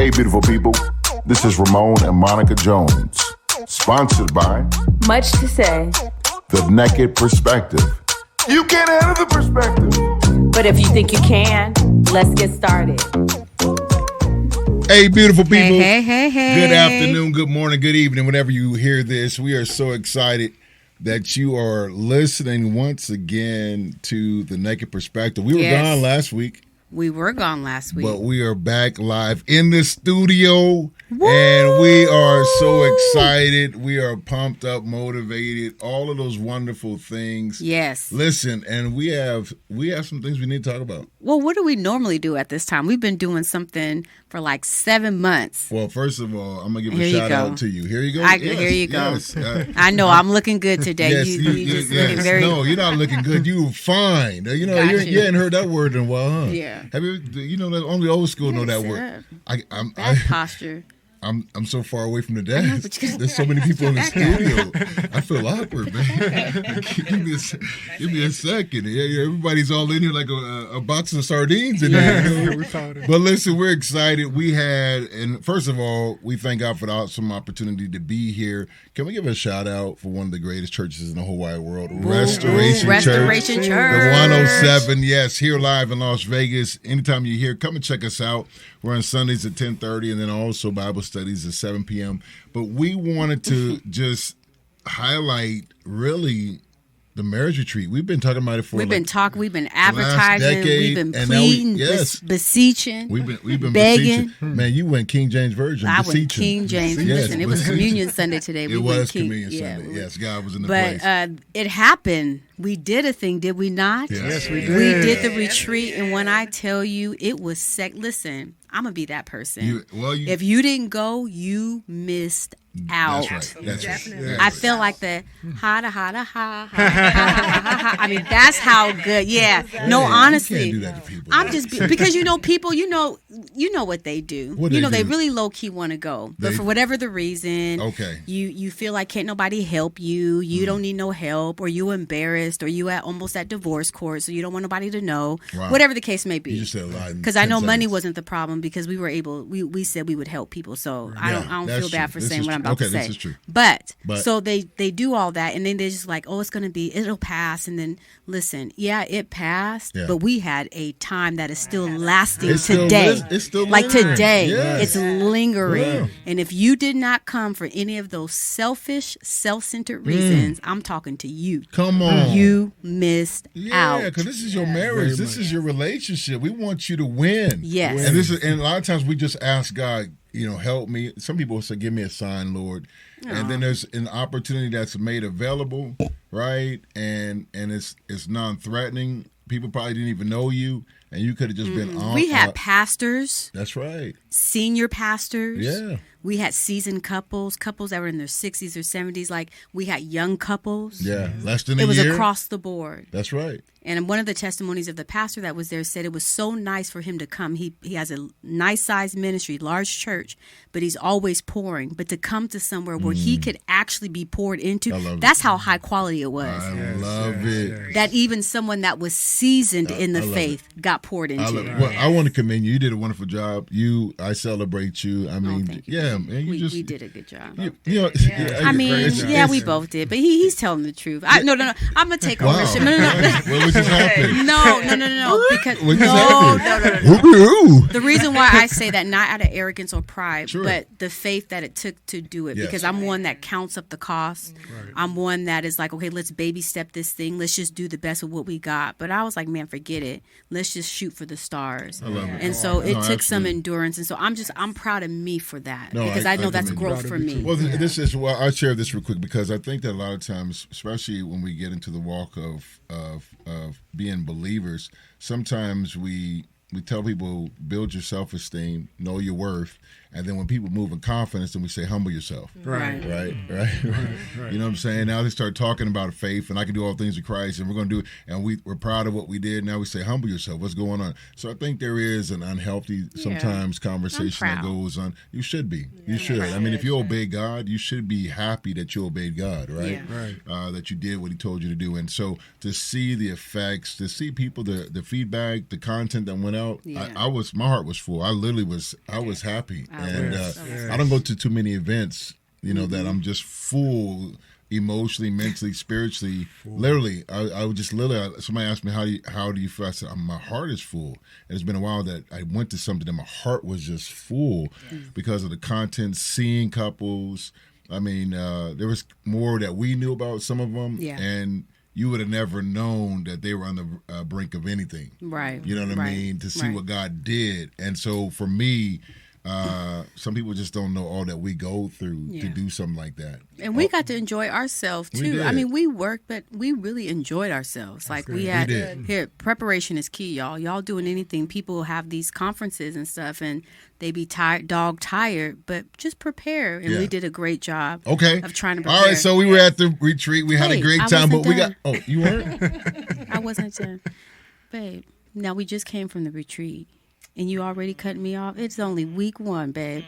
Hey, beautiful people. This is Romone and Monica Jones. Sponsored by Much to Say. The Naked Perspective. You can't handle the perspective. But if you think you can, let's get started. Hey, beautiful people. Hey. Good afternoon, good morning, good evening, whenever you hear this. We are so excited that you are listening once again to The Naked Perspective. We were gone last week. We were gone last week. But we are back live in the studio. Woo! And we are so excited. We are pumped up, motivated, all of those wonderful things. Yes. Listen, and we have some things we need to talk about. Well, what do we normally do at this time? We've been doing something for like 7 months. Well, first of all, I'm going to give a shout out to you. Here you go. Here you go. Yes. I know. I'm looking good today. Yes, you just looking very... No, you're not looking good. You fine. You know, you ain't heard that word in a while, huh? Yeah. Have you know that only old school know that word? Bad posture. I'm so far away from the desk. There's so many people in the studio. I feel awkward, man. give me a second. Yeah, everybody's all in here like a box of sardines. In there, But listen, we're excited. And first of all, we thank God for the awesome opportunity to be here. Can we give a shout out for one of the greatest churches in the whole wide world, Restoration Church. The 107, yes, here live in Las Vegas. Anytime you're here, come and check us out. We're on Sundays at 10:30 and then also Bible studies at 7 p.m. But we wanted to just highlight really the marriage retreat. We've been talking about it for we've been advertising, we've been pleading, beseeching, we've been begging. Beseeching. Man, you went King James Version. I went King James. Yes, listen, it was Communion Sunday today. It was Communion Sunday. Yes, God was in the place. But it happened. We did a thing, did we not? Yes, we did. We did the retreat, and when I tell you, it was listen, I'm going to be that person. If you didn't go, you missed out. That's right. I feel like the ha ha. I mean, that's how good. Yeah. No, honestly, you can't do that to people. I'm just because people, you know what they do. They really low key want to go, but for whatever the reason, you feel like can't nobody help you. You don't need no help, or you embarrassed, or you almost at divorce court, so you don't want nobody to know. Wow. Whatever the case may be. You just said a lot. Because I know money wasn't the problem because we said we would help people. So I don't feel bad for saying what I'm about to say. This is true. But so they do all that, and then they're just like, oh, it'll pass. And then listen, it passed, but we had a time that is still lasting today. It's still like lingering. Today. Yes. It's lingering. Yeah. And if you did not come for any of those selfish, self-centered reasons, I'm talking to you. Come on. You missed out. Yeah, because this is your marriage. This is your relationship. We want you to win. Yes. And a lot of times we just ask God, help me. Some people say, give me a sign, Lord. Aww. And then there's an opportunity that's made available, right? And it's non-threatening. People probably didn't even know you, and you could have just been on. We had pastors. That's right. Senior pastors. Yeah. We had seasoned couples that were in their 60s or 70s. Like, we had young couples. Yeah, less than a year. It was year. across the board. That's right. And one of the testimonies of the pastor that was there said it was so nice for him to come. He has a nice-sized ministry, large church, but he's always pouring. But to come to somewhere where he could actually be poured into, that's how high quality it was. I love it. That even someone that was seasoned in the faith got poured into. Well, I want to commend you. You did a wonderful job. I celebrate you. I mean, man, we did a good job. We both did. But he's telling the truth. No. I'm gonna take ownership. No. What just happened? No. Because no. The reason why I say that, not out of arrogance or pride, but the faith that it took to do it. Yes. Because I'm one that counts up the cost. Right. I'm one that is like, okay, let's baby step this thing. Let's just do the best of what we got. But I was like, man, forget it. Let's just shoot for the stars. I love it. And so it took some endurance. And so I'm proud of me for that because I know that's growth for me. Well, I'll share this real quick because I think that a lot of times, especially when we get into the walk of being believers, sometimes we tell people build your self-esteem, know your worth, And then when people move in confidence, then we say, humble yourself. Right. Right. You know what I'm saying? Now they start talking about faith, and I can do all things with Christ, and we're going to do it, and we're proud of what we did. Now we say, humble yourself. What's going on? So I think there is an unhealthy sometimes conversation that goes on. You should be. You should. I mean, if you obey God, you should be happy that you obeyed God, right? That you did what He told you to do. And so to see the effects, to see people, the feedback, the content that went out, my heart was full. I literally was happy. And I don't go to too many events, that I'm just full emotionally, mentally, spiritually. Literally, I would just somebody asked me, how do you feel? I said, my heart is full. And it's been a while that I went to something and my heart was just full because of the content, seeing couples. I mean, there was more that we knew about some of them, and you would have never known that they were on the brink of anything. Right. You know what I mean? To see what God did. And so for me, some people just don't know all that we go through to do something like that. And we got to enjoy ourselves too. I mean, we worked, but we really enjoyed ourselves. Like we had here, preparation is key, y'all. Y'all doing anything. People have these conferences and stuff, and they be dog tired, but just prepare. And we did a great job. Of trying to prepare. All right, so we were at the retreat. We had a great time, but we got. Oh, you weren't? I wasn't done, babe. Now we just came from the retreat. And you already cut me off? It's only week 1, babe.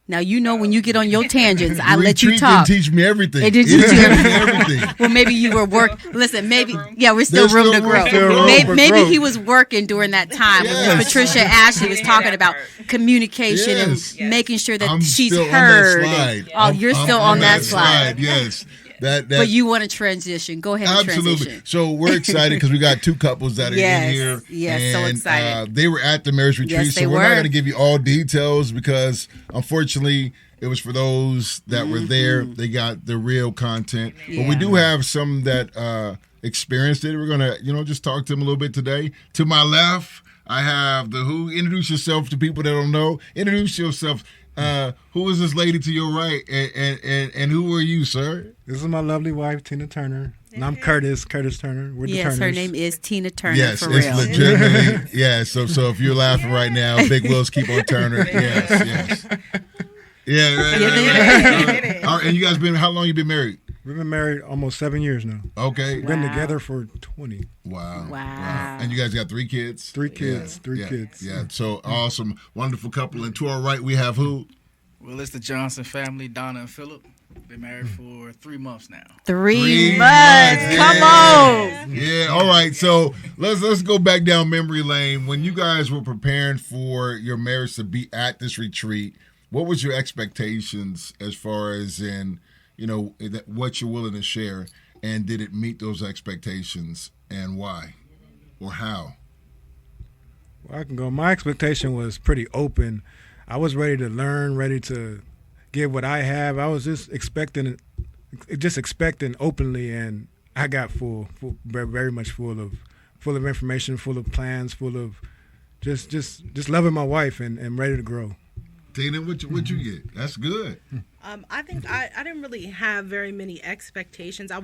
Now, when you get on your tangents, I let you talk. It didn't teach me everything. It did teach you everything. Well, maybe you were Listen, maybe, we're still room to grow. Maybe he was working during that time when Patricia Ashley was talking about communication and making sure that she's heard. You're still on that slide. Yes. But you want to transition. Go ahead and transition. So we're excited because we got 2 couples that are in here. Yes, so excited. They were at the marriage retreat, so we're not going to give you all details because, unfortunately, it was for those that were there. They got the real content. But we do have some that experienced it. We're going to, just talk to them a little bit today. To my left, I have the who. Introduce yourself to people that don't know. Introduce yourself. Who is this lady to your right, and who are you, sir? This is my lovely wife, Tina Turner, and I'm Curtis Turner. We're the Turners. Her name is Tina Turner. Yes, for it's real. legitimately So if you're laughing right now, Big Will's keep on Turner. Yes. Yeah, right. All right, and you guys how long you been married? We've been married almost 7 years now. Okay. We've been together for 20. Wow. And you guys got 3 kids? 3 kids. Three kids. Yeah, so awesome. Wonderful couple. And to our right, we have who? Well, it's the Johnson family, Donna and Philip. Been married for 3 months now. 3 months. Come on. Yeah, all right. So let's go back down memory lane. When you guys were preparing for your marriage to be at this retreat, what was your expectations as far as in what you're willing to share, and did it meet those expectations, and why or how? Well, I can go. My expectation was pretty open. I was ready to learn, ready to give what I have. I was just expecting openly, and I got full, very much full of information, full of plans, full of just loving my wife and ready to grow. Tina, what you get? That's good. I think I didn't really have very many expectations. I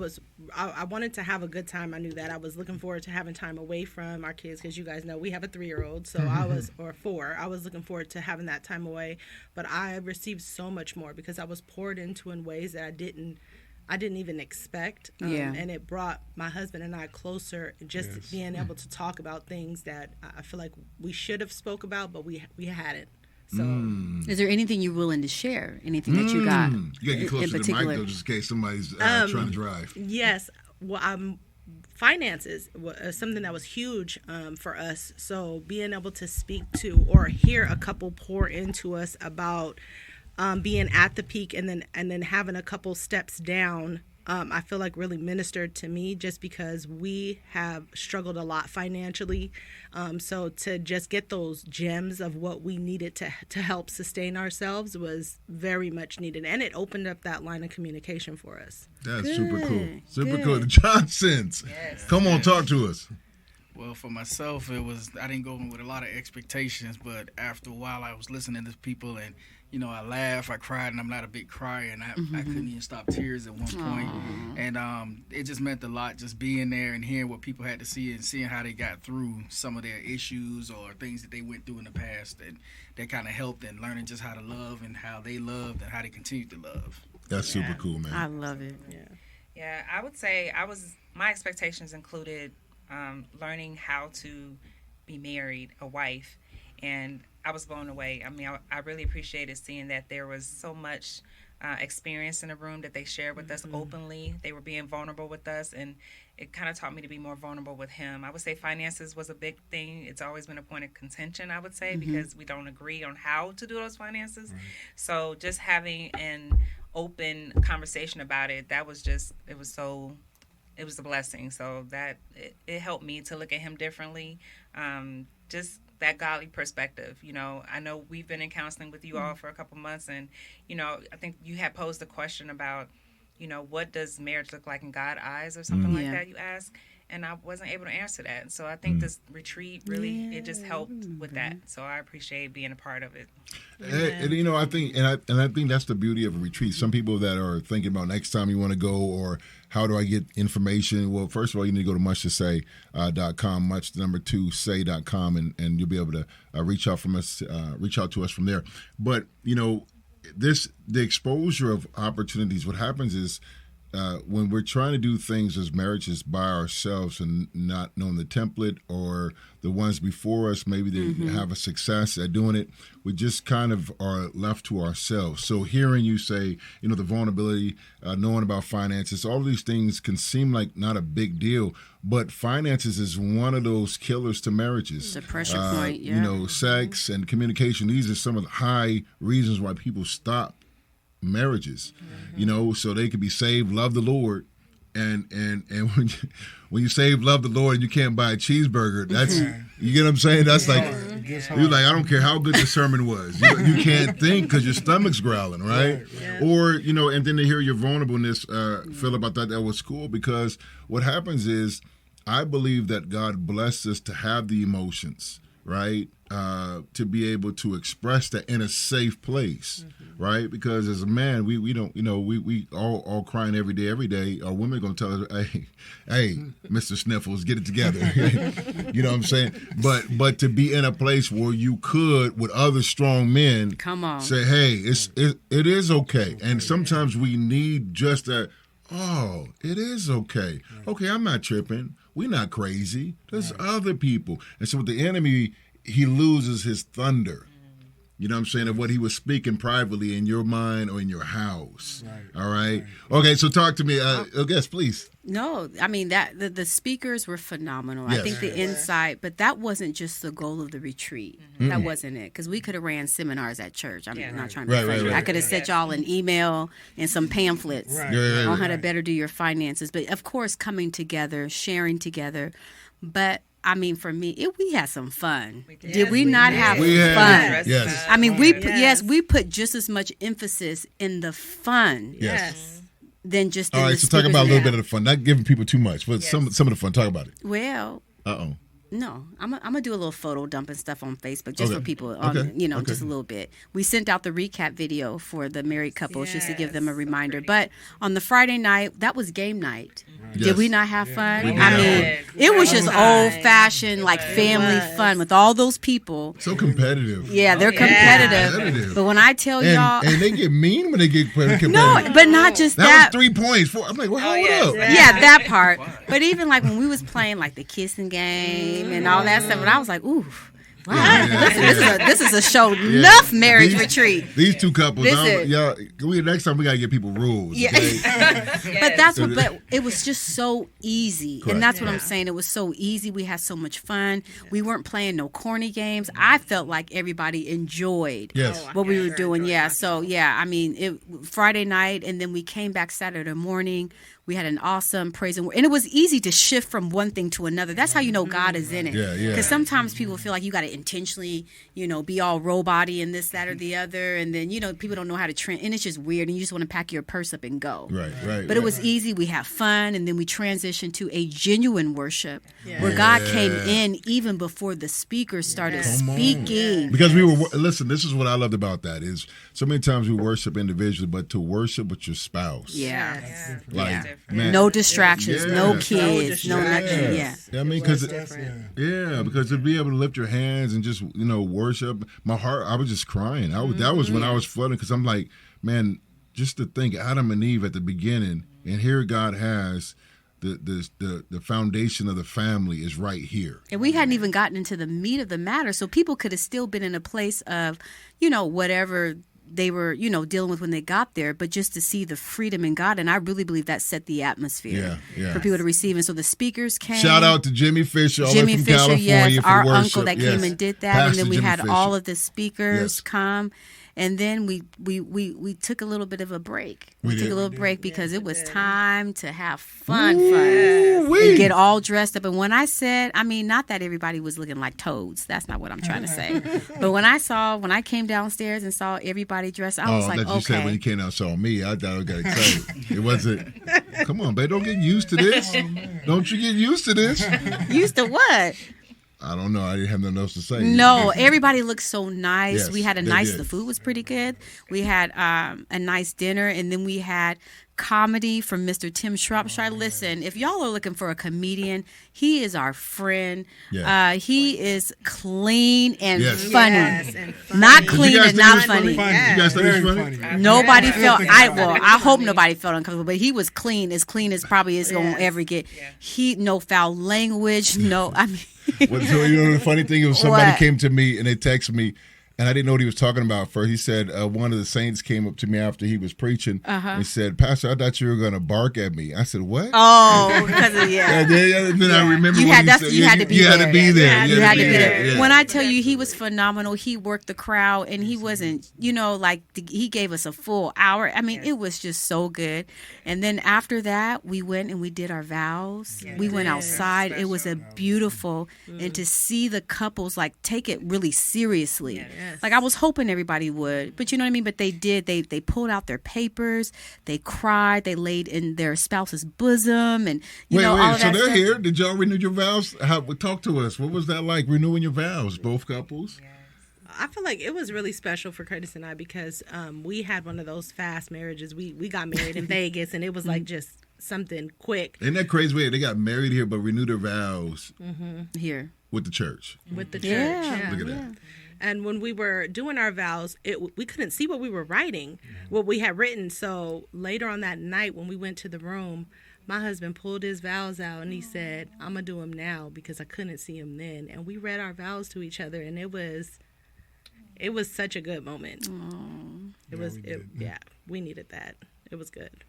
wanted to have a good time. I knew that. I was looking forward to having time away from our kids because you guys know we have a 3-year-old, so or 4. I was looking forward to having that time away. But I received so much more because I was poured into in ways that I didn't even expect. And it brought my husband and I closer, just being able to talk about things that I feel like we should have spoke about, but we hadn't. So, is there anything you're willing to share? Anything that you got? You got to get closer to the mic, though, just in case somebody's trying to drive. Yes. Well, finances was something that was huge for us. So being able to speak to or hear a couple pour into us about being at the peak and then having a couple steps down, I feel like really ministered to me just because we have struggled a lot financially. So to just get those gems of what we needed to help sustain ourselves was very much needed. And it opened up that line of communication for us. That's super cool. Super cool. The Johnsons. Yes. Come on, talk to us. Well, for myself, I didn't go in with a lot of expectations, but after a while, I was listening to people, and I laugh, I cried, and I'm not a big crier, and I couldn't even stop tears at one point. And it just meant a lot just being there and hearing what people had to see and seeing how they got through some of their issues or things that they went through in the past, and that kind of helped in learning just how to love and how they loved and how they continue to love. That's super cool, man. I love it. Yeah, I would say my expectations included learning how to be married, a wife, and I was blown away. I mean, I really appreciated seeing that there was so much experience in the room that they shared with us openly. They were being vulnerable with us, and it kind of taught me to be more vulnerable with him. I would say finances was a big thing. It's always been a point of contention, I would say, because we don't agree on how to do those finances. Right. So just having an open conversation about it, it was a blessing. So that it helped me to look at him differently. Just that godly perspective. I know we've been in counseling with you all for a couple months, and I think you had posed a question about what does marriage look like in God's eyes or something like that, you asked, and I wasn't able to answer that. So I think this retreat really it just helped with that. So I appreciate being a part of it. And I think I think that's the beauty of a retreat. Some people that are thinking about next time you want to go, or how do I get information? Well, first of all, you need to go to muchtosay.com, much2say.com, and you'll be able to reach out to us from there. But the exposure of opportunities. What happens is when we're trying to do things as marriages by ourselves and not knowing the template, or the ones before us, maybe they have a success at doing it, we just kind of are left to ourselves. So hearing you say, the vulnerability, knowing about finances, all of these things can seem like not a big deal, but finances is one of those killers to marriages. It's a pressure point, sex and communication, these are some of the high reasons why people stop marriages, so they could be saved, love the Lord, and when you save, love the Lord, and you can't buy a cheeseburger, that's you get what I'm saying? That's like you're like, I don't care how good the sermon was, you can't think because your stomach's growling, right? Or and then to hear your vulnerableness, Philip, I thought that was cool, because what happens is I believe that God blessed us to have the emotions, right? To be able to express that in a safe place, right? Because as a man, we don't, we all crying every day. Our women are going to tell us, hey, Mr. Sniffles, get it together. You know what I'm saying? But to be in a place where you could, with other strong men, come on, say, hey, it is okay. And sometimes we need just that. Oh, it is okay. Okay, I'm not tripping. We're not crazy. There's other people. And so with the enemy, he loses his thunder. You know what I'm saying? Of what he was speaking privately in your mind or in your house. Right. All right? Okay, so talk to me. Yes, please. No, I mean, that the speakers were phenomenal. Yes. I think the insight, but that wasn't just the goal of the retreat. That wasn't it. Because we could have ran seminars at church. I'm not trying to be funny. I could have sent y'all an email and some pamphlets on how to better do your finances. But, of course, coming together, sharing together. But I mean, for me, we had some fun. Did we not have fun? Yes. I mean, we put just as much emphasis in the fun. Yes. Than just. All right. So talk about a little bit of the fun. Not giving people too much, but some of the fun. Talk about it. Well. No, I'm gonna do a little photo dump and stuff on Facebook just for people, just a little bit. We sent out the recap video for the married couples just to give them a reminder. But on the Friday night, that was game night. Yes. Did we not have fun? I mean, it was just old-fashioned, like family fun with all those people. So competitive. Yeah, they're competitive. But when I tell y'all, and they get mean when they get competitive. No, but not just that. That was 3 points. I'm like, well, hold up. Yeah, that part. But even like when we was playing like the kissing game and all that stuff, and I was like, ooh. Wow, this is a show enough marriage retreat. These two couples, next time we gotta give people rules. Yeah, okay? But it was just so easy, and that's what I'm saying. It was so easy. We had so much fun. We weren't playing no corny games. I felt like everybody enjoyed what we were doing. Yeah, so I mean, Friday night, and then we came back Saturday morning. We had an awesome praise and it was easy to shift from one thing to another. That's how you know God is in it. Yeah, yeah. Because sometimes people feel like you got to intentionally, be all robot-y and this, that, or the other, and then people don't know how to and it's just weird, and you just want to pack your purse up and go. Right. But it was easy. We have fun, and then we transitioned to a genuine worship where God came in even before the speakers started speaking. Because listen, this is what I loved about that is so many times we worship individually, but to worship with your spouse. Man, no distractions, no kids, no nothing. Yeah. I mean, because to be able to lift your hands and just worship, my heart, I was just crying. That was when I was flooding, because I'm like, man, just to think Adam and Eve at the beginning, and here God has the foundation of the family is right here. And we hadn't even gotten into the meat of the matter, so people could have still been in a place of, whatever they were, dealing with when they got there, but just to see the freedom in God. And I really believe that set the atmosphere for people to receive. And so the speakers came. Shout out to Jimmy Fisher, all the way from California, yes, our worship. uncle that came and did that. Pastor and then we Jimmy had Fisher. all of the speakers come. And then we took a little bit of a break. We took a little break because it was time to have fun. And get all dressed up. And when I said, not that everybody was looking like toads. That's not what I'm trying to say. But when I came downstairs and saw everybody dressed, I was like, that you said when you came down and saw me, I thought I got excited. It wasn't, come on, babe, don't get used to this. Don't you get used to this. Used to what? I don't know. I didn't have nothing else to say. No, everybody looked so nice. Yes, we had the food was pretty good. We had a nice dinner, and then we had comedy from Mr. Tim Shropshire. Listen, if y'all are looking for a comedian, he is our friend. Yeah. He is clean and funny. Yes, and funny. Not clean and not funny. You guys think it's funny? Nobody felt, I hope nobody felt uncomfortable, but he was clean as probably is going to ever get. He, no foul language, So the funny thing is, somebody came to me and they texted me, and I didn't know what he was talking about first. He said one of the saints came up to me after he was preaching and said, "Pastor, I thought you were going to bark at me." I said, "What?" Oh, because of And then I remember you had to be there. You had to be there. You had to be there. Yeah. When I tell you, he was phenomenal. He worked the crowd, and he wasn't, he gave us a full hour. It was just so good. And then after that, we went and we did our vows. We went outside. It was a beautiful, and to see the couples take it really seriously. Yes. I was hoping everybody would, but you know what I mean? But they did. They pulled out their papers. They cried. They laid in their spouse's bosom, and all of that. So they're here. Did y'all renew your vows? Talk to us. What was that like, renewing your vows, both couples? Yes. I feel like it was really special for Curtis and I because we had one of those fast marriages. We got married in Vegas, and it was just something quick. Isn't that crazy? Way they got married here, but renewed their vows here with the church. With the church, yeah. Look at that. And when we were doing our vows, we couldn't see what we were writing, what we had written. So later on that night, when we went to the room, my husband pulled his vows out and he said, "I'm gonna do them now," because I couldn't see them then. And we read our vows to each other, and it was such a good moment. We needed that. It was good.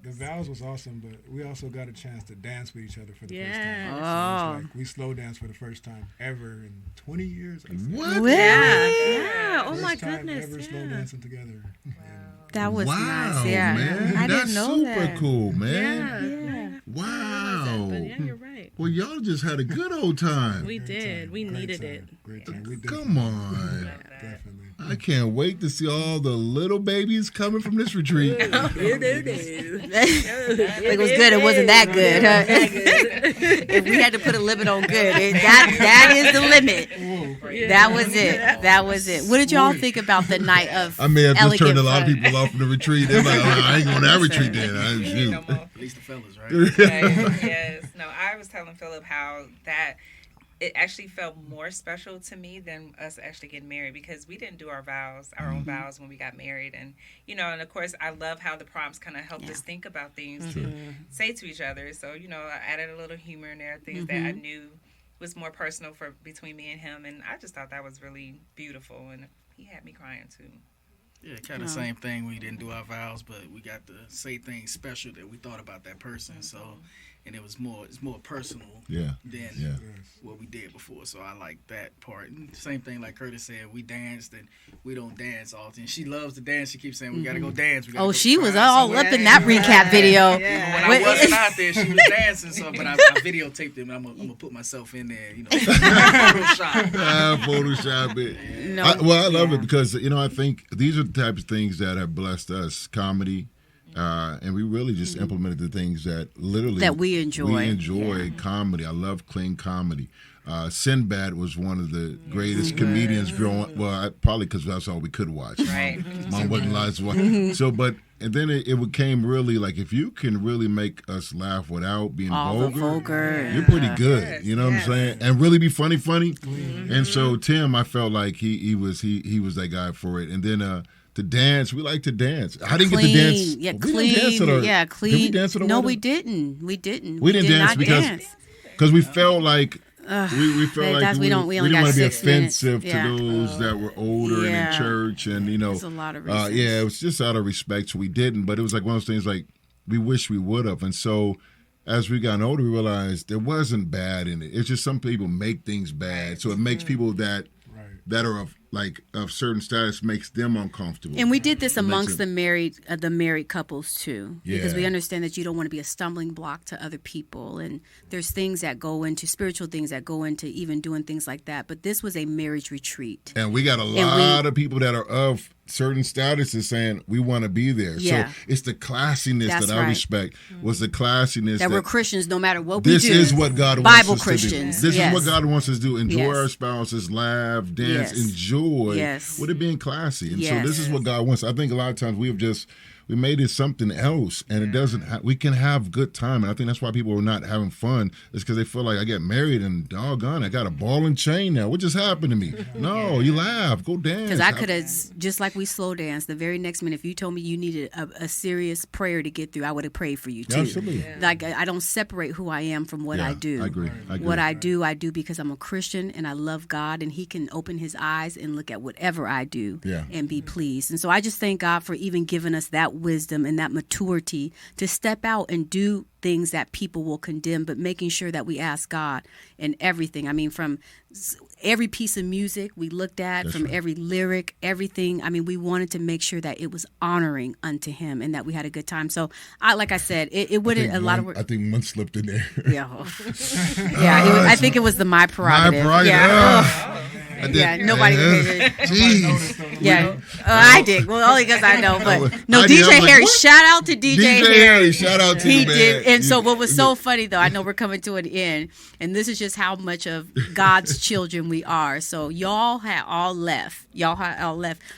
The vows was awesome, but we also got a chance to dance with each other for the first time. Oh. So we slow danced for the first time ever in 20 years. What? Yeah. Oh, my first time goodness. ever slow dancing together. Wow. That was nice. Yeah, Man. I that's didn't know super that. cool, man. Yeah. Wow. But yeah, you're right. Well, y'all just had a good old time. We did. We needed it. Great time. Come on. Definitely. I can't wait to see all the little babies coming from this retreat. It was good. It wasn't that good. Huh? If we had to put a limit on good, that is the limit. That was it. That was it. What did y'all think about the night of I may have just turned a lot of fun? people off from the retreat. They're like, I ain't going to that retreat then. At least the fellas, right? Yes. No, I was telling Philip how that it actually felt more special to me than us actually getting married, because we didn't do our own vows when we got married. And, and of course, I love how the prompts kind of helped us think about things to say to each other. So, I added a little humor in there, things that I knew was more personal between me and him. And I just thought that was really beautiful. And he had me crying, too. Yeah, kind of same thing. We didn't do our vows, but we got to say things special that we thought about that person. So and it's more personal than what we did before. So I like that part. And same thing like Curtis said, we danced and we don't dance often. She loves to dance. She keeps saying we gotta go dance. We gotta go she was all up in that recap video. Yeah. When I wasn't out there, she was dancing. So, but I videotaped it, and I'm gonna put myself in there. Photoshop it. No, I love it because I think these are the types of things that have blessed us. Comedy. And we really just implemented the things that literally that we enjoy. We enjoy comedy. I love clean comedy. Sinbad was one of the greatest comedians growing. Well, probably because that's all we could watch. Right. Mom wasn't allowed to watch. So, and then it became really like if you can really make us laugh without being vulgar, you're pretty good. You know what I'm saying? And really be funny. And so Tim, I felt like he was that guy for it. And then. To dance, we like to dance. I didn't get to dance. Yeah, clean. Clean. Did we dance at our wedding? We didn't. We didn't dance because we felt like we felt like we didn't want to be offensive to those that were older and in church, and there's a lot of reasons. It was just out of respect, so we didn't. But it was like one of those things like we wish we would have, and so. As we got older, we realized there wasn't bad in it. It's just some people make things bad, so it makes people that are of certain status makes them uncomfortable. And we did this amongst the married couples too, because we understand that you don't want to be a stumbling block to other people, and there's things that go into spiritual things that go into even doing things like that. But this was a marriage retreat, and we got a lot of people that are of certain statuses saying we want to be there. So it's the classiness I respect. Was the classiness that we're Christians no matter what we do. This is what God Bible wants us Christians. to do. This is what God wants us to do. Enjoy our spouses, laugh, dance, enjoy with it being classy. And so this is what God wants. I think a lot of times we made it something else, and it doesn't. We can have good time, and I think that's why people are not having fun. Is because they feel like I get married and doggone, I got a ball and chain now. What just happened to me? No, you laugh, go dance. Because I could have, just like we slow dance, the very next minute, if you told me you needed a serious prayer to get through, I would have prayed for you too. Absolutely. Like I don't separate who I am from what I do. I agree. What I do because I'm a Christian and I love God, and He can open His eyes and look at whatever I do and be pleased. And so I just thank God for even giving us that wisdom and that maturity to step out and do things that people will condemn, but making sure that we ask God in everything. I mean, from every piece of music we looked at, from every lyric, everything. I mean, we wanted to make sure that it was honoring unto Him and that we had a good time. So, like I said, it wouldn't a lot of work. I think one slipped in there. I think it was the my prerogative. Nobody Jeez. I did. Well, only because I know. But no, DJ Harry. Shout out to DJ Harry. Shout out to you, man. Did. And so what was so funny, though, I know we're coming to an end, and this is just how much of God's children we are. So y'all had all left.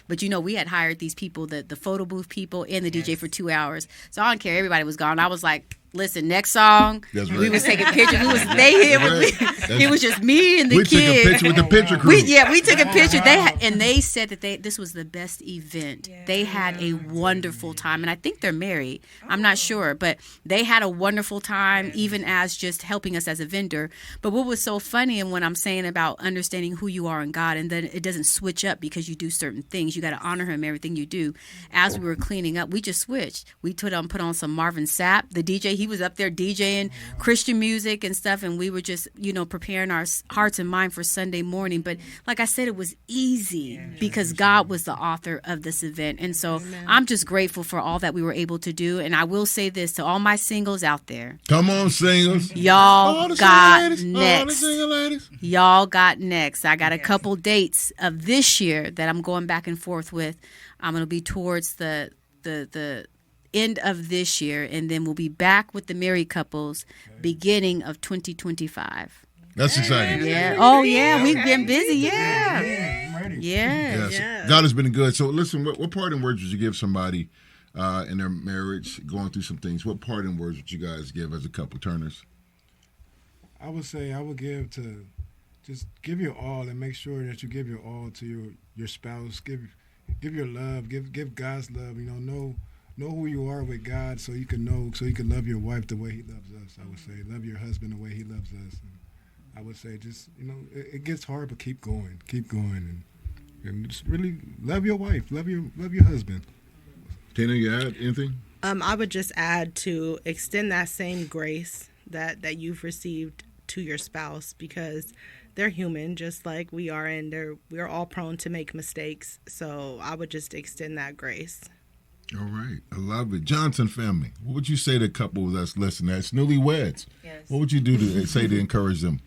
But, we had hired these people, the photo booth people and the DJ for 2 hours. So I don't care. Everybody was gone. I was like, listen, next song. We was taking pictures. It was just me and the kids. We took a picture with the picture crew. We took a picture. They said that this was the best event. Yeah. They had a wonderful time, and I think they're married. I'm not sure, but they had a wonderful time, even as just helping us as a vendor. But what was so funny, and when I'm saying about understanding who you are in God, and then it doesn't switch up because you do certain things. You got to honor Him everything you do. As we were cleaning up, we just switched. We put on some Marvin Sapp, the DJ. He was up there DJing Christian music and stuff, and we were just preparing our hearts and mind for Sunday morning. But like I said, it was easy because God was the author of this event. And so I'm just grateful for all that we were able to do. And I will say this to all my singles out there. Come on, singles. Y'all got next. Y'all got next. I got a couple dates of this year that I'm going back and forth with. I'm going to be towards the end of this year, and then we'll be back with the married couples beginning of 2025. That's exciting. Yeah. Oh, yeah. We've been busy. Yeah. Yes. God has been good. So, listen, what parting words would you give somebody in their marriage going through some things? What parting words would you guys give as a couple, Turners? I would say just give your all and make sure that you give your all to your spouse. Give your love. Give God's love. Know who you are with God, so you can love your wife the way He loves us. I would say love your husband the way He loves us. And I would say just it gets hard, but keep going, and just really love your wife, love your husband. Tina, you add anything? I would just add to extend that same grace that you've received to your spouse, because they're human just like we are, and we're all prone to make mistakes. So I would just extend that grace. All right. I love it. Johnson family, what would you say to a couple that's listening, that's newlyweds? Yes. What would you do to say to encourage them?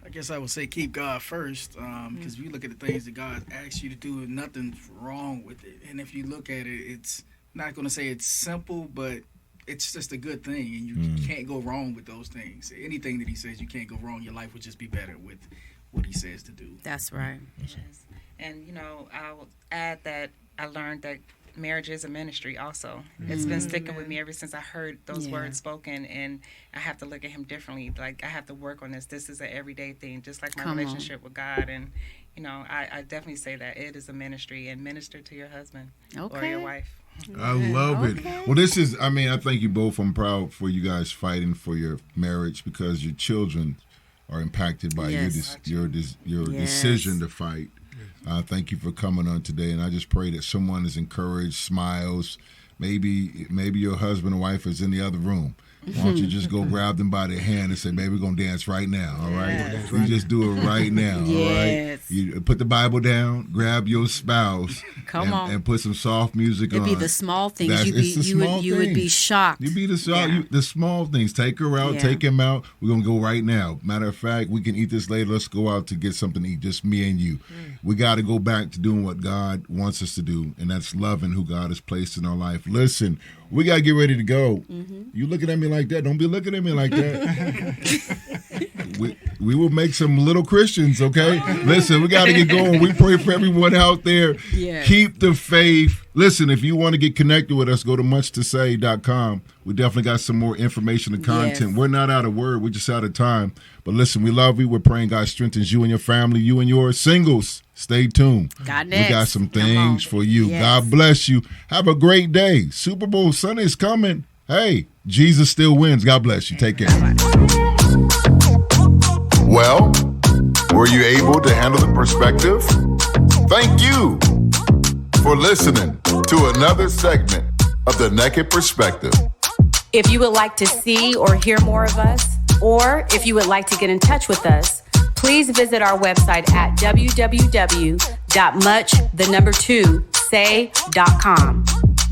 I guess I would say keep God first, because if you look at the things that God asks you to do, nothing's wrong with it. And if you look at it, it's not going to say it's simple, but it's just a good thing, and you can't go wrong with those things. Anything that he says, you can't go wrong. Your life would just be better with what he says to do. That's right. Yes. And, I'll add that I learned that marriage is a ministry also. It's been sticking with me ever since I heard those words spoken, and I have to look at him differently. Like, I have to work on this. This is an everyday thing, just like my relationship with God. And, I definitely say that it is a ministry, and minister to your husband or your wife. I love it. Well, I thank you both. I'm proud for you guys fighting for your marriage, because your children are impacted by your decision to fight. Thank you for coming on today, and I just pray that someone is encouraged, smiles. Maybe your husband or wife is in the other room. Why don't you just go grab them by their hand and say, "Baby, we're going to dance right now, all right? Yes. You just do it right now, all right? You put the Bible down, grab your spouse, and put some soft music on. It'd be the small things. You would be shocked. You'd be the small things. Take her out, take him out. We're going to go right now. Matter of fact, we can eat this later. Let's go out to get something to eat, just me and you. We got to go back to doing what God wants us to do, and that's loving who God has placed in our life. Listen, we got to get ready to go. You looking at me like that? Don't be looking at me like that. we will make some little Christians, okay? Listen, we got to get going. We pray for everyone out there. Yes. Keep the faith. Listen, if you want to get connected with us, go to muchtosay.com. We definitely got some more information and content. Yes. We're not out of word. We're just out of time. But listen, we love you. We're praying God strengthens you and your family, you and yours. Singles, stay tuned. God next. We got some things for you. Yes. God bless you. Have a great day. Super Bowl Sunday is coming. Hey, Jesus still wins. God bless you. Take care. Well, were you able to handle the perspective? Thank you for listening to another segment of The Naked Perspective. If you would like to see or hear more of us, or if you would like to get in touch with us, please visit our website at www.much2say.com.